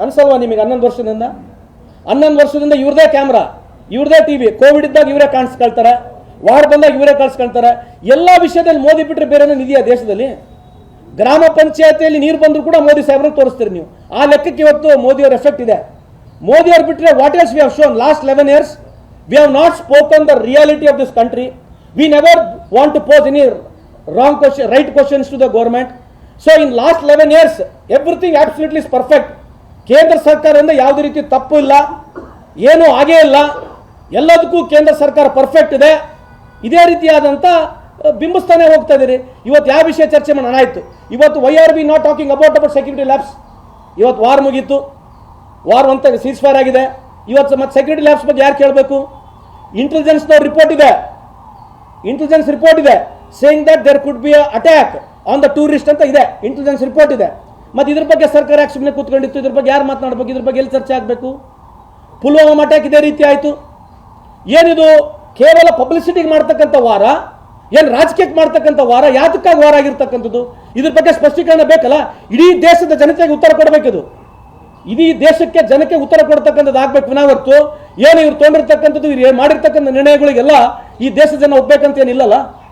ಅನ್ಸಲ್ವಾ ನಿಮಗೆ? 11 ವರ್ಷದಿಂದ ಇವ್ರದೇ camera, ಇವ್ರದೇ TV, Covid ಇದ್ದಾಗ ಇವರೇ ಕಾಣಿಸ್ಕೊಳ್ತಾರೆ, ವಾರ್ ಬಂದಾಗ ಇವರೇ ಕಾಣಿಸ್ಕೊಳ್ತಾರೆ. ಎಲ್ಲ ವಿಷಯದಲ್ಲಿ ಮೋದಿ ಬಿಟ್ಟರೆ ಬೇರೆ ಇದೆಯಾ ದೇಶದಲ್ಲಿ? ಗ್ರಾಮ ಪಂಚಾಯತಿಯಲ್ಲಿ ನೀರು ಬಂದರೂ ಕೂಡ ಮೋದಿ ಸಾಹೇಬ್ರನ್ನ ತೋರಿಸ್ತೀರಿ ನೀವು. ಆ ಲೆಕ್ಕಕ್ಕೆ ಇವತ್ತು ಮೋದಿಯವರ ಎಫೆಕ್ಟ್ ಇದೆ. ಮೋದಿಯವ್ರು ಬಿಟ್ಟರೆ what else we have shown last 11 years? We have not spoken the reality of this country. We never want to pose any wrong question, right questions to the government. So in last 11 years everything absolutely is perfect. ಕೇಂದ್ರ ಸರ್ಕಾರದಿಂದ ಯಾವುದೇ ರೀತಿ ತಪ್ಪು ಇಲ್ಲ, ಏನೂ ಆಗೇ ಇಲ್ಲ, ಎಲ್ಲದಕ್ಕೂ ಕೇಂದ್ರ ಸರ್ಕಾರ ಪರ್ಫೆಕ್ಟ್ ಇದೆ. ಇದೇ ರೀತಿಯಾದಂಥ ಬಿಂಬಿಸ್ತಾನೆ ಹೋಗ್ತಾ ಇದ್ದೀರಿ. ಇವತ್ತು ಯಾವ ವಿಷಯ ಚರ್ಚೆ ಮಾಡೋಣ ಆಯಿತು. ಇವತ್ತು why are we not talking about security lapse? ಇವತ್ತು ವಾರ್ ಮುಗೀತು, ವಾರ್ ಅಂತ ಸೀಸ್ ಫೈರ್ ಆಗಿದೆ. ಇವತ್ತು ಮತ್ತೆ ಸೆಕ್ಯೂರಿಟಿ ಲ್ಯಾಬ್ಸ್ ಬಗ್ಗೆ ಯಾರು ಕೇಳಬೇಕು? ಇಂಟೆಲಿಜೆನ್ಸ್ನವ್ರ ರಿಪೋರ್ಟ್ ಇದೆ, ಇಂಟೆಲಿಜೆನ್ಸ್ ರಿಪೋರ್ಟ್ ಇದೆ, saying that there could be attack on the tourist ಅಂತ ಇದೆ, ಇಂಟೆಲಿಜೆನ್ಸ್ ರಿಪೋರ್ಟ್ ಇದೆ. ಮತ್ತು ಇದ್ರ ಬಗ್ಗೆ ಸರ್ಕಾರ ಯಾಕೆ ಸುಮ್ಮನೆ ಕೂತ್ಕೊಂಡಿತ್ತು? ಇದ್ರ ಬಗ್ಗೆ ಯಾರು ಮಾತನಾಡಬೇಕು? ಇದ್ರ ಬಗ್ಗೆ ಎಲ್ಲಿ ಚರ್ಚೆ ಆಗಬೇಕು? ಪುಲ್ವಾಮಾ ಅಟ್ಯಾಕ್ ಇದೇ ರೀತಿ ಆಯಿತು. ಏನಿದು ಕೇವಲ ಪಬ್ಲಿಸಿಟಿಗೆ ಮಾಡ್ತಕ್ಕಂಥ ವಾರ? ಏನು ರಾಜಕೀಯಕ್ಕೆ ಮಾಡ್ತಕ್ಕಂಥ ವಾರ? ಯಾತಕ್ಕಾಗಿ ವಾರ ಆಗಿರ್ತಕ್ಕಂಥದ್ದು? ಇದ್ರ ಬಗ್ಗೆ ಸ್ಪಷ್ಟೀಕರಣ ಬೇಕಲ್ಲ. ಇಡೀ ದೇಶದ ಜನತೆಗೆ ಉತ್ತರ ಕೊಡಬೇಕಿದು. ಇಡೀ ದೇಶಕ್ಕೆ ಜನಕ್ಕೆ ಉತ್ತರ ಕೊಡ್ತಕ್ಕಂಥದ್ದು ಆಗ್ಬೇಕು ವಿನಾ ಹೊರತು ಏನು ಇವ್ರು ತೊಗೊಂಡಿರ್ತಕ್ಕಂಥದ್ದು, ಇವ್ರು ಮಾಡಿರ್ತಕ್ಕಂಥ ನಿರ್ಣಯಗಳಿಗೆಲ್ಲ ಈ ದೇಶದ ಜನ ಒಪ್ಬೇಕಂತ ಏನಿಲ್ಲಲ್ಲ.